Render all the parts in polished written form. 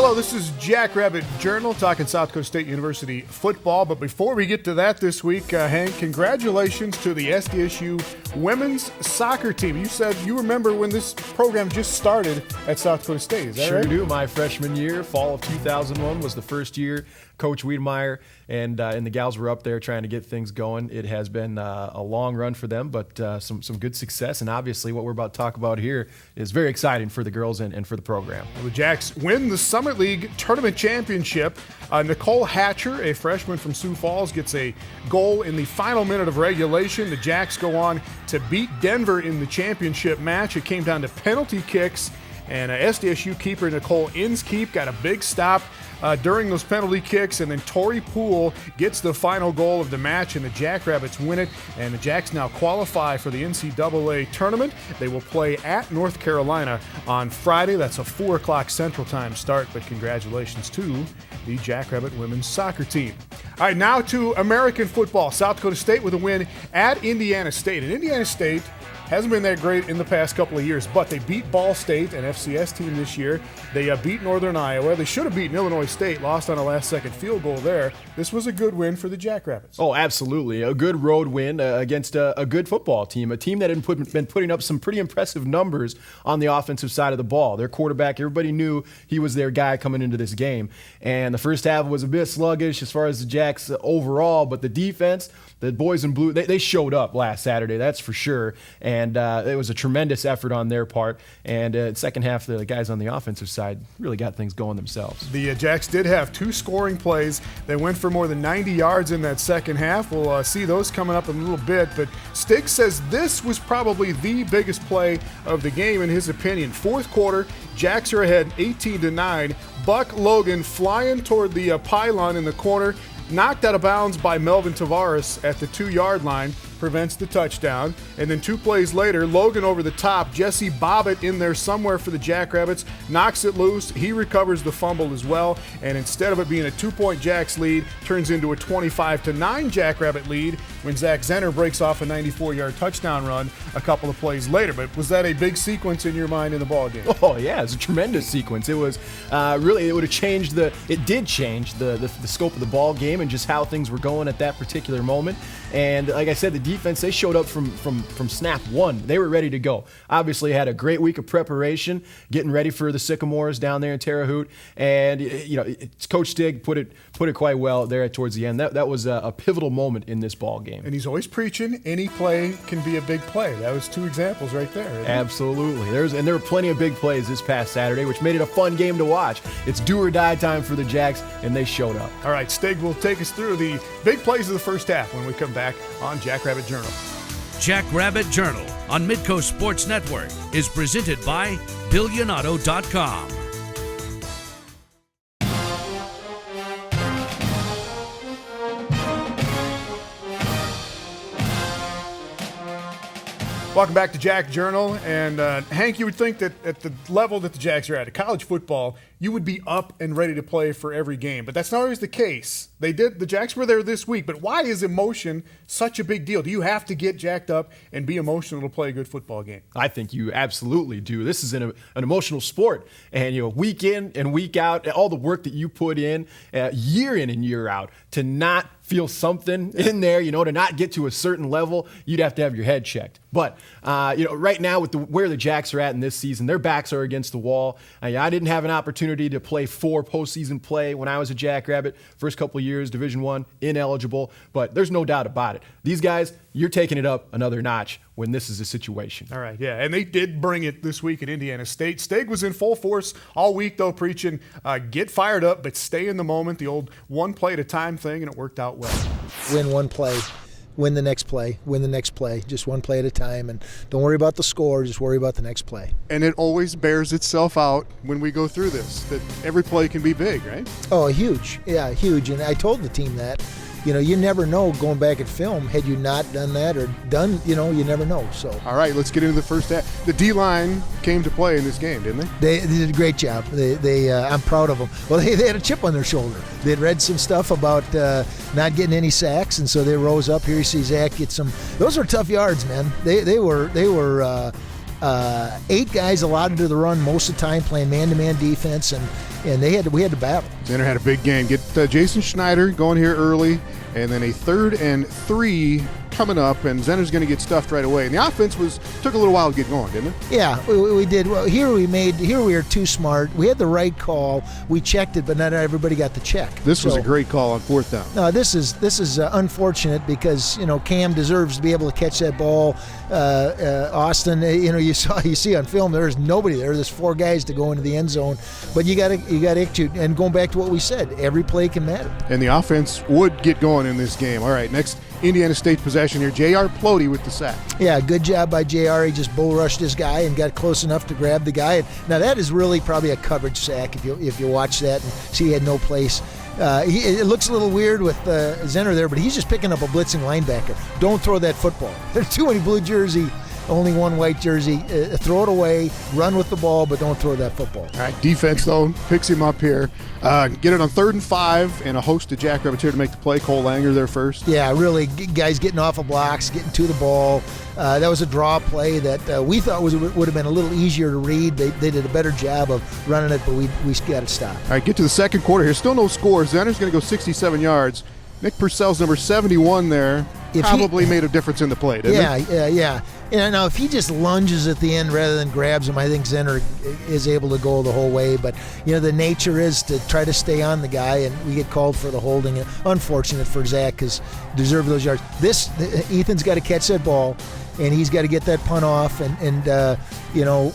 Hello, this is Jackrabbit Journal talking South Dakota State University football. But before we get to that this week, Hank, congratulations to the SDSU women's soccer team. You said you remember when this program just started at South Dakota State. Is that Sure right? do. My freshman year, fall of 2001, was the first year Coach Wiedemeyer and the gals were up there trying to get things going. It has been a long run for them, but some good success. And obviously what we're about to talk about here is very exciting for the girls and for the program. The Jacks win the Summit League Tournament Championship. Nicole Hatcher, a freshman from Sioux Falls, gets a goal in the final minute of regulation. The Jacks go on to beat Denver in the championship match. It came down to penalty kicks, and SDSU keeper Nicole Inskeep got a big stop during those penalty kicks, and then Tori Poole gets the final goal of the match, and the Jackrabbits win it, and the Jacks now qualify for the NCAA tournament. They will play at North Carolina on Friday. That's a 4 o'clock Central Time start, but congratulations to the Jackrabbit women's soccer team. All right, now to American football. South Dakota State with a win at Indiana State, and Indiana State hasn't been that great in the past couple of years, but they beat Ball State, an FCS team this year. They beat Northern Iowa. They should have beaten Illinois State, lost on a last-second field goal there. This was a good win for the Jackrabbits. Oh, absolutely. A good road win against a good football team, a team that had been putting up some pretty impressive numbers on the offensive side of the ball. Their quarterback, everybody knew he was their guy coming into this game. And the first half was a bit sluggish as far as the Jacks overall, but the defense, the boys in blue, they showed up last Saturday, that's for sure. And it was a tremendous effort on their part. And second half, the guys on the offensive side really got things going themselves. The Jacks did have 2 scoring plays. They went for more than 90 yards in that second half. We'll see those coming up in a little bit. But Stig says this was probably the biggest play of the game in his opinion. Fourth quarter, Jacks are ahead 18-9. Buck Logan flying toward the pylon in the corner, knocked out of bounds by Melvin Tavares at the 2-yard line, prevents the touchdown. And then 2 plays later, Logan over the top, Jesse Bobbitt in there somewhere for the Jackrabbits, knocks it loose. He recovers the fumble as well, and instead of it being a 2-point Jacks lead, turns into a 25-9 Jackrabbit lead when Zach Zenner breaks off a 94-yard touchdown run a couple of plays later. But was that a big sequence in your mind in the ballgame? Oh yeah, it's a tremendous sequence. It was really, it would have changed it did change the scope of the ball game and just how things were going at that particular moment. And like I said, the defense, they showed up from snap one. They were ready to go. Obviously had a great week of preparation, getting ready for the Sycamores down there in Terre Haute. And Coach Stig put it quite well there towards the end. That was a pivotal moment in this ball game. And he's always preaching, any play can be a big play. That was 2 examples right there. Absolutely. There were plenty of big plays this past Saturday, which made it a fun game to watch. It's do or die time for the Jacks, and they showed up. All right, Stig will take us through the big plays of the first half when we come back on Jackrabbit Journal. Jackrabbit Journal on Midco Sports Network is presented by Billionato.com. Welcome back to Jack Journal. And Hank, you would think that at the level that the Jacks are at college football, you would be up and ready to play for every game. But that's not always the case. The Jacks were there this week. But why is emotion such a big deal? Do you have to get jacked up and be emotional to play a good football game? I think you absolutely do. This is an emotional sport. And, week in and week out, all the work that you put in, year in and year out, to not feel something in there, to not get to a certain level, you'd have to have your head checked. But, right now with where the Jacks are at in this season, their backs are against the wall. I didn't have an opportunity to play 4 postseason play when I was a Jackrabbit. First couple of years, Division I, ineligible. But there's no doubt about it. These guys, you're taking it up another notch when this is a situation. All right, yeah, and they did bring it this week at Indiana State. Stig was in full force all week, though, preaching get fired up, but stay in the moment, the old one play at a time thing, and it worked out well. Win one play, win the next play, win the next play, just one play at a time, and don't worry about the score, just worry about the next play. And it always bears itself out when we go through this, that every play can be big, right? Oh, huge. Yeah, huge. And I told the team that. You never know going back at film, had you not done that or done, you never know. So. All right, let's get into the first half. The D-line came to play in this game, didn't they? They did a great job. I'm proud of them. Well, they had a chip on their shoulder. They had read some stuff about not getting any sacks, and so they rose up. Here you see Zach get some. Those were tough yards, man. They were 8 guys allotted to the run most of the time, playing man-to-man defense, and we had to battle. Xander had a big game. Get Jason Schneider going here early, and then a 3rd and 3 coming up, and Zenner's going to get stuffed right away. And the offense took a little while to get going, didn't it? Yeah, we did. Well, here we were too smart. We had the right call. We checked it, but not everybody got the check. This was a great call on 4th down. No, this is unfortunate because Cam deserves to be able to catch that ball. Austin, you see on film there's nobody there. There's 4 guys to go into the end zone, but you got to execute. And going back to what we said, every play can matter. And the offense would get going in this game. All right, next Indiana State possession here. J.R. Plody with the sack. Yeah, good job by J.R. He just bull rushed his guy and got close enough to grab the guy. Now that is really probably a coverage sack if you watch that and see he had no place. It looks a little weird with Zenner there, but he's just picking up a blitzing linebacker. Don't throw that football. There's too many blue jersey, only one white jersey. Throw it away, run with the ball, but don't throw that football. All right, defense, though, picks him up here. Get it on 3rd and 5, and a host of Jackrabbits here to make the play. Cole Langer there first. Yeah, really, guys getting off of blocks, getting to the ball. That was a draw play that we thought would have been a little easier to read. They did a better job of running it, but we got to stop. All right, get to the second quarter here. Still no score. Zenner's going to go 67 yards. Nick Purcell's number 71 there probably made a difference in the play, didn't it? Yeah. And now if he just lunges at the end rather than grabs him, I think Zenner is able to go the whole way. But, the nature is to try to stay on the guy, and we get called for the holding. Unfortunate for Zach because deserve those yards. Ethan's got to catch that ball, and he's got to get that punt off. And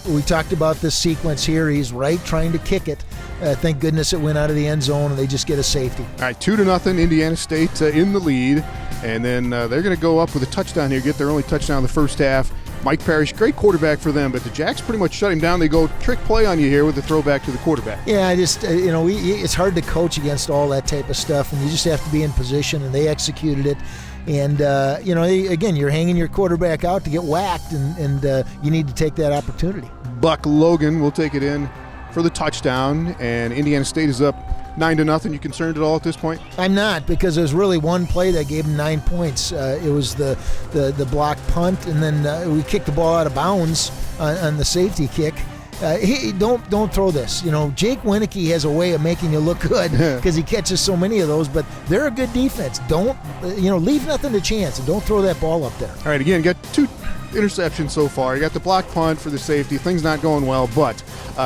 we talked about this sequence here. He's right trying to kick it. Thank goodness it went out of the end zone, and they just get a safety. All right, 2-0, Indiana State in the lead. And then they're going to go up with a touchdown here, get their only touchdown in the first half. Mike Parrish, great quarterback for them, but the Jacks pretty much shut him down. They go trick play on you here with the throwback to the quarterback. Yeah, it's hard to coach against all that type of stuff, and you just have to be in position, and they executed it. And, again, you're hanging your quarterback out to get whacked, and you need to take that opportunity. Buck Logan will take it in for the touchdown, and Indiana State is up 9-0. You concerned at all at this point? I'm not, because there's really one play that gave him 9 points. It was the blocked punt, and then we kicked the ball out of bounds on the safety kick. Don't throw this. Jake Wieneke has a way of making you look good because he catches so many of those, but they're a good defense. Don't leave nothing to chance, and don't throw that ball up there. All right, again, got 2 interceptions so far. You got the block punt for the safety. Things not going well, but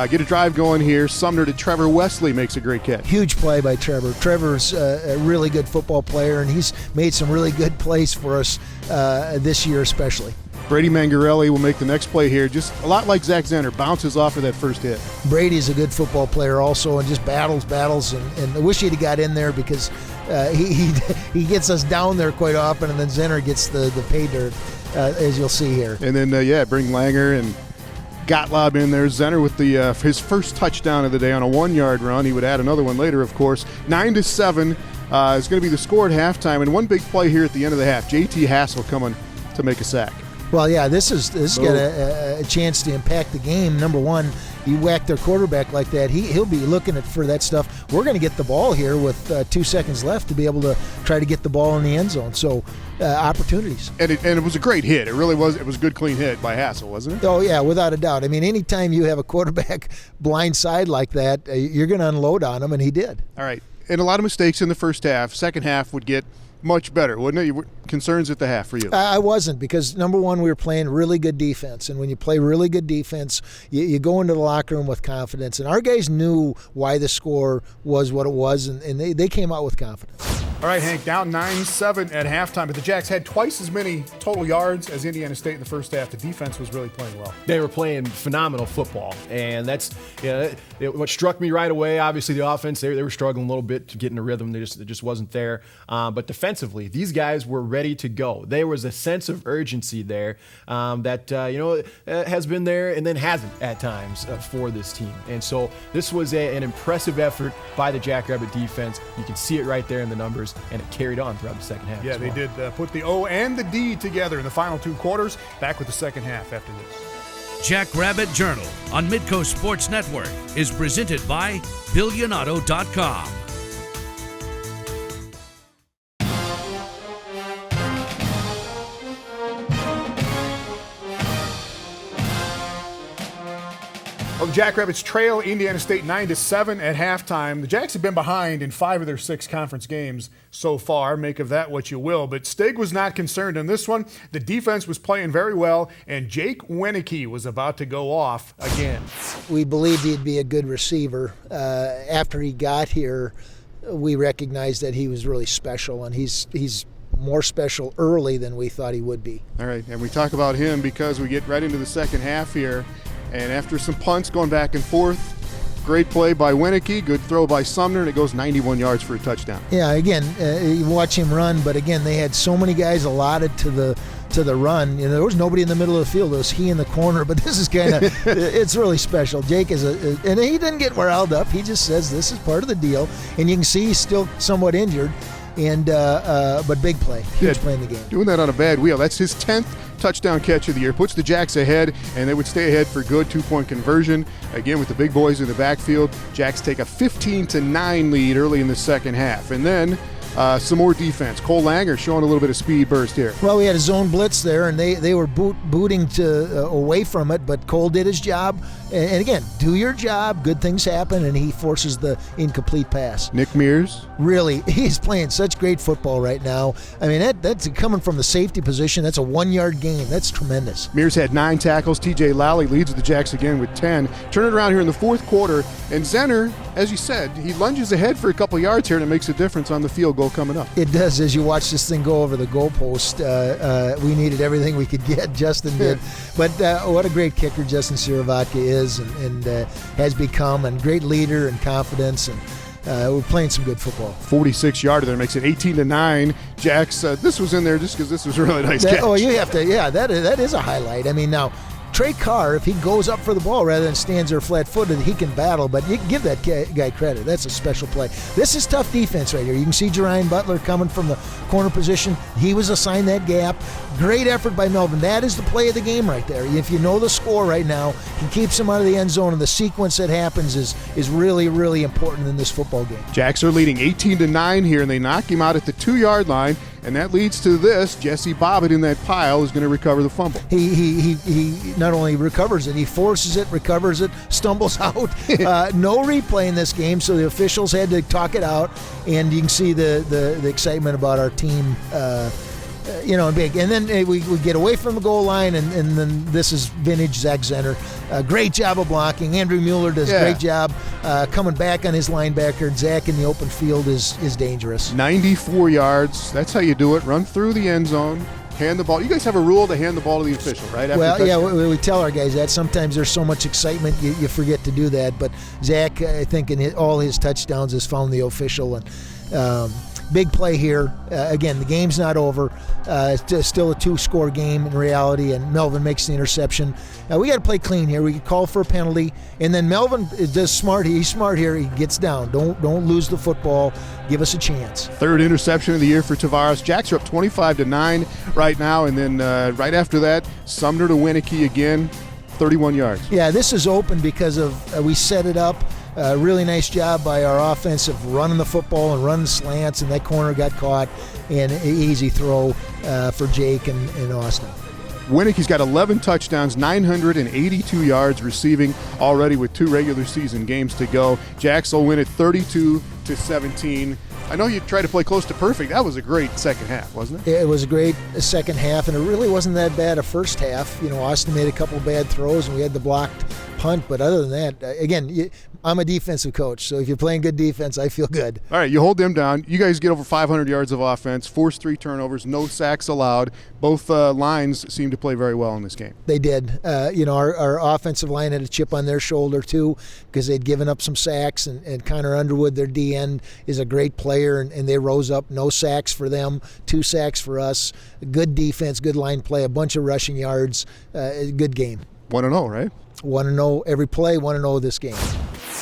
get a drive going here. Sumner to Trevor Wesley makes a great catch. Huge play by Trevor. Trevor's a really good football player, and he's made some really good plays for us this year especially. Brady Mangarelli will make the next play here. Just a lot like Zach Zenner, bounces off of that first hit. Brady's a good football player also, and just battles, and I wish he'd have got in there because he gets us down there quite often, and then Zenner gets the pay dirt, as you'll see here. And then, bring Langer and Gottlob in there. Zenner with his first touchdown of the day on a 1-yard run. He would add another one later, of course. 9-7 is going to be the score at halftime, and one big play here at the end of the half. J.T. Hassel coming to make a sack. Well, yeah, this got a chance to impact the game. Number one, you whack their quarterback like that, he'll be looking for that stuff. We're going to get the ball here with 2 seconds left to be able to try to get the ball in the end zone. So opportunities. And it was a great hit. It really was. It was a good, clean hit by Hassel, wasn't it? Oh, yeah, without a doubt. I mean, anytime you have a quarterback blind side like that, you're going to unload on him, and he did. All right. And a lot of mistakes in the first half. Second half would get much better, wouldn't it? You were concerns at the half for you? I wasn't, because number one, we were playing really good defense, and when you play really good defense, you go into the locker room with confidence, and our guys knew why the score was what it was, and they came out with confidence. All right, Hank, down 9-7 at halftime, but the Jacks had twice as many total yards as Indiana State in the first half. The defense was really playing well. They were playing phenomenal football, and that's what struck me right away. Obviously, the offense, they were struggling a little bit to get in a rhythm. It just wasn't there. But defensively, these guys were ready to go. There was a sense of urgency there that has been there and then hasn't at times for this team. And so this was an impressive effort by the Jackrabbit defense. You can see it right there in the numbers, and it carried on throughout the second half. Yeah, they did put the O and the D together in the final 2 quarters. Back with the second half after this. Jackrabbit Journal on Midco Sports Network is presented by BillionAuto.com. Jackrabbits trail Indiana State 9-7 at halftime. The Jacks have been behind in 5 of their 6 conference games so far. Make of that what you will. But Stig was not concerned in this one. The defense was playing very well, and Jake Wieneke was about to go off again. We believed he'd be a good receiver. After he got here, we recognized that he was really special, and he's more special early than we thought he would be. All right, and we talk about him because we get right into the second half here. And after some punts going back and forth, great play by Winnecke, good throw by Sumner, and it goes 91 yards for a touchdown. Yeah, again, you watch him run, but again, they had so many guys allotted to the run. You know, there was nobody in the middle of the field. It was he in the corner, but this is kind of, it's really special. Jake is and he didn't get riled up. He just says this is part of the deal, and you can see he's still somewhat injured. And but big play, huge play in the game. Doing that on a bad wheel. That's his 10th touchdown catch of the year. Puts the Jacks ahead, and they would stay ahead for good 2-point conversion. Again, with the big boys in the backfield, Jacks take a 15-9 lead early in the second half. And then some more defense. Cole Langer showing a little bit of speed burst here. Well, we had a zone blitz there, and they were booting away from it, but Cole did his job. And again, do your job, good things happen, and he forces the incomplete pass. Nick Mears. Really, he's playing such great football right now. I mean, that's coming from the safety position. That's a 1-yard gain. That's tremendous. Mears had 9 tackles. TJ Lally leads the Jacks again with 10. Turn it around here in the fourth quarter, and Zenner, as you said, he lunges ahead for a couple yards here, and it makes a difference on the field goal coming up. It does. As you watch this thing go over the goalpost, we needed everything we could get. Justin did. But what a great kicker Justin Siravatka is and has become, and great leader and confidence, and we're playing some good football. 46-yarder there makes it 18-9. Jacks, this was in there just because this was a really nice catch. Oh, you have to, yeah, that is a highlight. I mean, now, Trey Carr, if he goes up for the ball rather than stands there flat-footed, he can battle, but you can give that guy credit. That's a special play. This is tough defense right here. You can see Jerian Butler coming from the corner position. He was assigned that gap. Great effort by Melvin. That is the play of the game right there. If you know the score right now, he keeps him out of the end zone, and the sequence that happens is really, really important in this football game. Jacks are leading 18-9 here, and they knock him out at the 2-yard line. And that leads to this. Jesse Bobbitt in that pile is going to recover the fumble. He not only recovers it, he forces it, recovers it, stumbles out. No replay in this game, so the officials had to talk it out. And you can see the excitement about our team, big. And then we get away from the goal line, and then this is vintage Zach Zenner. Great job of blocking. Andrew Mueller does a great job coming back on his linebacker. Zach in the open field is dangerous. 94 yards. That's how you do it. Run through the end zone. Hand the ball. You guys have a rule to hand the ball to the official, right? We tell our guys that. Sometimes there's so much excitement you forget to do that. But Zach, I think in all his touchdowns has found the official. And big play here. Again, the game's not over. It's still a 2-score game in reality, and Melvin makes the interception. We got to play clean here. We can call for a penalty, and then Melvin does smart. He's smart here. He gets down. Don't lose the football. Give us a chance. 3rd interception of the year for Tavares. Jacks are up 25-9 right now, and then right after that, Sumner to Winnecke again, 31 yards. Yeah, this is open because of we set it up. Really nice job by our offensive running the football and running slants, and that corner got caught, and an easy throw for Jake and Austin. Winnecke's got 11 touchdowns, 982 yards receiving already with 2 regular season games to go. Jacks will win it 32-17. I know you tried to play close to perfect. That was a great second half, wasn't it? It was a great second half, and it really wasn't that bad a first half. You know, Austin made a couple bad throws, and we had the blocked punt. But other than that, again, I'm a defensive coach, so if you're playing good defense, I feel good. All right, you hold them down. You guys get over 500 yards of offense, force 3 turnovers, no sacks allowed. Both lines seem to play very well in this game. They did. Our offensive line had a chip on their shoulder, too, because they'd given up some sacks, and Connor Underwood, their D-end, is a great player, and they rose up. No sacks for them, 2 sacks for us. Good defense, good line play, a bunch of rushing yards. Good game. 1-0, right? 1-0 every play, 1-0 this game.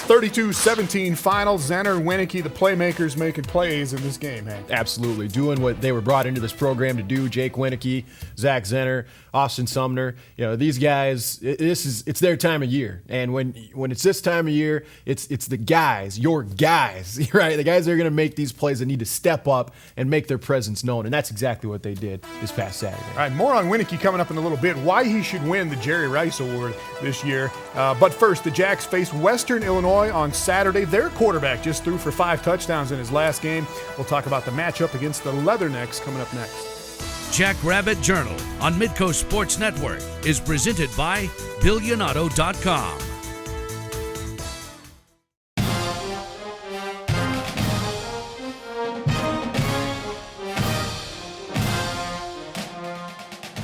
32-17 final. Zenner, Winnecke, the playmakers making plays in this game, Hank. Absolutely. Doing what they were brought into this program to do. Jake Wieneke, Zach Zenner, Austin Sumner. These guys, it's their time of year. And when it's this time of year, it's the guys, your guys, right? The guys that are going to make these plays that need to step up and make their presence known. And that's exactly what they did this past Saturday. All right, more on Winnecke coming up in a little bit. Why he should win the Jerry Rice Award this year. But first, the Jacks face Western Illinois on Saturday. Their quarterback just threw for 5 touchdowns in his last game. We'll talk about the matchup against the Leathernecks coming up next. Jackrabbit Journal on Midco Sports Network is presented by BillionAuto.com.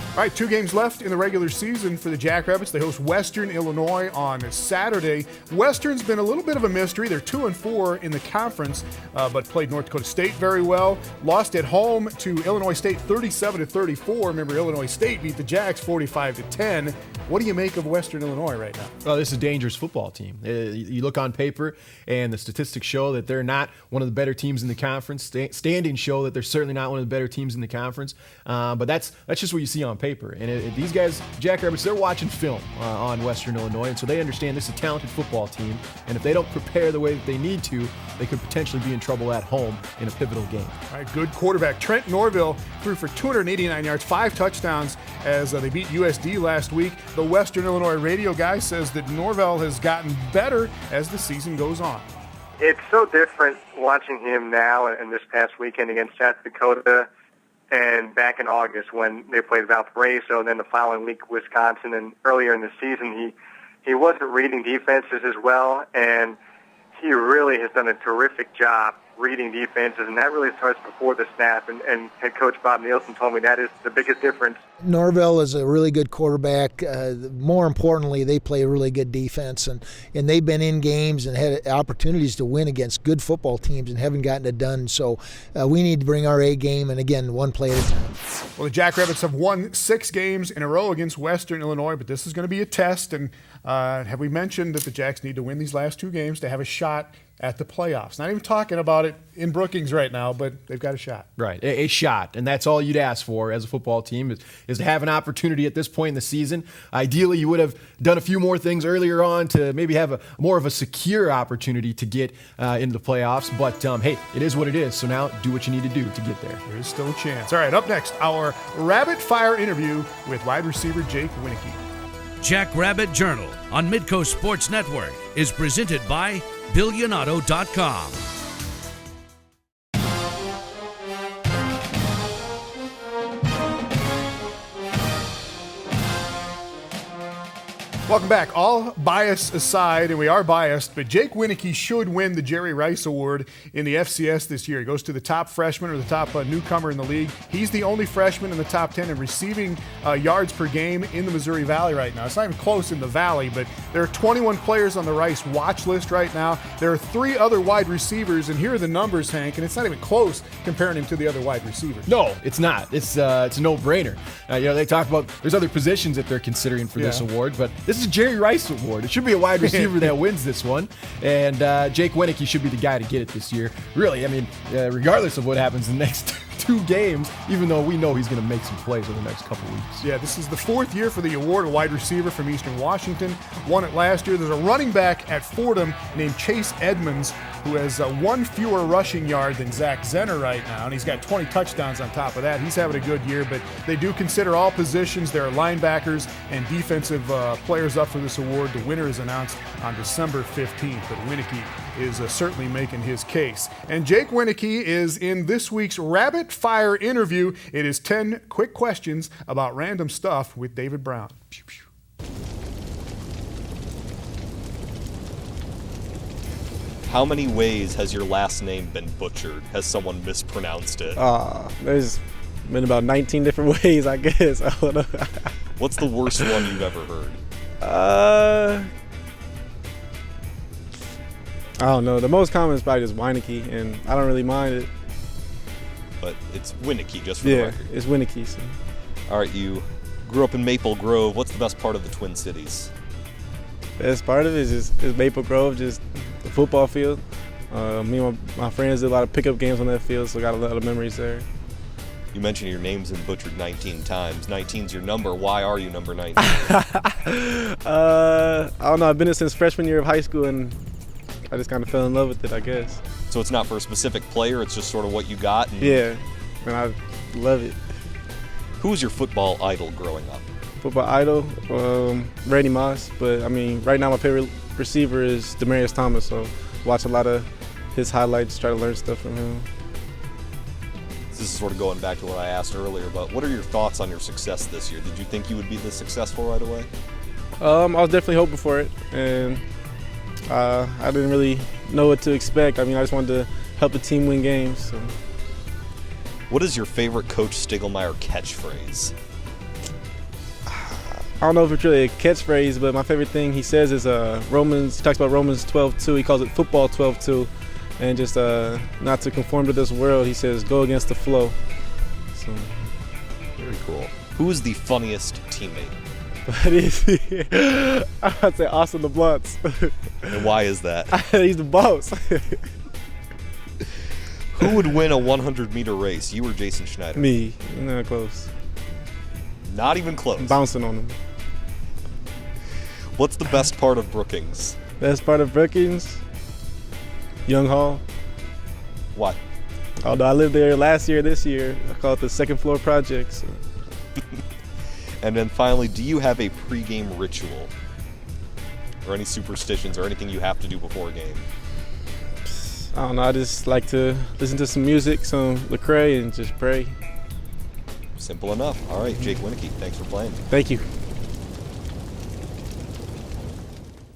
All right, 2 games left in the regular season for the Jackrabbits. They host Western Illinois on Saturday. Western's been a little bit of a mystery. They're 2-4 in the conference, but played North Dakota State very well. Lost at home to Illinois State 37-34. Remember, Illinois State beat the Jacks 45-10. What do you make of Western Illinois right now? Well, this is a dangerous football team. You look on paper, and the statistics show that they're not one of the better teams in the conference. Standings show that they're certainly not one of the better teams in the conference. But that's just what you see on paper. And these guys, Jackrabbits, they're watching film on Western Illinois, and so they understand this is a talented football team. And if they don't prepare the way that they need to, they could potentially be in trouble at home in a pivotal game. All right, good quarterback. Trent Norville threw for 289 yards, 5 touchdowns as they beat USD last week. The Western Illinois radio guy says that Norville has gotten better as the season goes on. It's so different watching him now and this past weekend against South Dakota and back in August when they played Valparaiso, and then the following week Wisconsin, and earlier in the season he wasn't reading defenses as well, and he really has done a terrific job reading defenses, and that really starts before the snap, and head coach Bob Nielsen told me that is the biggest difference. Norville is a really good quarterback. More importantly, they play a really good defense, and they've been in games and had opportunities to win against good football teams and haven't gotten it done. So we need to bring our A game, and again, one play at a time. Well, the Jackrabbits have won 6 games in a row against Western Illinois, but this is going to be a test. And have we mentioned that the Jacks need to win these last 2 games to have a shot at the playoffs? Not even talking about it in Brookings right now, but they've got a shot. Right, a shot, and that's all you'd ask for as a football team is to have an opportunity at this point in the season. Ideally, you would have done a few more things earlier on to maybe have more of a secure opportunity to get into the playoffs. But, hey, it is what it is, so now do what you need to do to get there. There is still a chance. All right, up next, our rapid-fire interview with wide receiver Jake Wieneke. Jackrabbit Journal on Midco Sports Network is presented by BillionAuto.com. Welcome back. All bias aside, and we are biased, but Jake Wieneke should win the Jerry Rice Award in the FCS this year. He goes to the top freshman or the top newcomer in the league. He's the only freshman in the top 10 in receiving yards per game in the Missouri Valley right now. It's not even close in the Valley, but there are 21 players on the Rice watch list right now. There are 3 other wide receivers, and here are the numbers, Hank, and it's not even close comparing him to the other wide receivers. No, it's not. It's a no-brainer. They talk about there's other positions that they're considering for this award, but this is a Jerry Rice Award. It should be a wide receiver that wins this one, and Jake Wieneke should be the guy to get it this year. Really, I mean, regardless of what happens in the next 2 games, even though we know he's going to make some plays over the next couple weeks. Yeah, this is the 4th year for the award, a wide receiver from Eastern Washington. Won it last year. There's a running back at Fordham named Chase Edmonds who has 1 fewer rushing yard than Zach Zenner right now, and he's got 20 touchdowns on top of that. He's having a good year, but they do consider all positions. There are linebackers and defensive players up for this award. The winner is announced on December 15th, but Wieneke is certainly making his case. And Jake Wieneke is in this week's Rapid Fire interview. It is 10 quick questions about random stuff with David Brown. Pew, pew. How many ways has your last name been butchered? Has someone mispronounced it? There's been about 19 different ways, I guess. I don't know. What's the worst one you've ever heard? I don't know. The most common is probably just Wieneke, and I don't really mind it. But it's Winnecke, just for the record. Yeah, it's Winnecke. So. All right, you grew up in Maple Grove. What's the best part of the Twin Cities? Best part of it is Maple Grove, just the football field. Me and my friends did a lot of pickup games on that field, so I got a lot of memories there. You mentioned your name's been butchered 19 times. 19's your number. Why are you number 19? I don't know. I've been it since freshman year of high school, and I just kind of fell in love with it, I guess. So it's not for a specific player. It's just sort of what you got. Yeah, and I love it. Who was your football idol growing up? Football idol, Randy Moss. But, I mean, right now my favorite receiver is Demaryius Thomas, so watch a lot of his highlights, try to learn stuff from him. This is sort of going back to what I asked earlier, but what are your thoughts on your success this year? Did you think you would be this successful right away? I was definitely hoping for it, and I didn't really know what to expect. I mean, I just wanted to help the team win games. So. What is your favorite Coach Stiegelmeier catchphrase? I don't know if it's really a catchphrase, but my favorite thing he says is Romans. He talks about Romans 12:2. He calls it football 12:2. And just not to conform to this world, he says, go against the flow. So, very cool. Who is the funniest teammate? I'd say Austin LeBlanc. And why is that? He's the boss. Who would win a 100-meter race, you or Jason Schneider? Me. Not close. Not even close. I'm bouncing on him. What's the best part of Brookings? Best part of Brookings? Young Hall. What? Although I lived there last year, this year, I call it the second floor project. So. And then finally, do you have a pregame ritual? Or any superstitions or anything you have to do before a game? I don't know, I just like to listen to some music, some Lecrae, and just pray. Simple enough. All right, Jake Wieneke, thanks for playing. Thank you.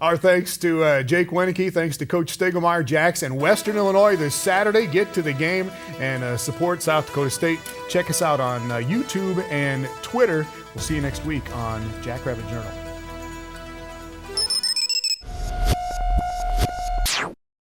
Our thanks to Jake Wieneke, thanks to Coach Stiegelmeier. Jacks and Western Illinois this Saturday. Get to the game and support South Dakota State. Check us out on YouTube and Twitter. We'll see you next week on Jackrabbit Journal.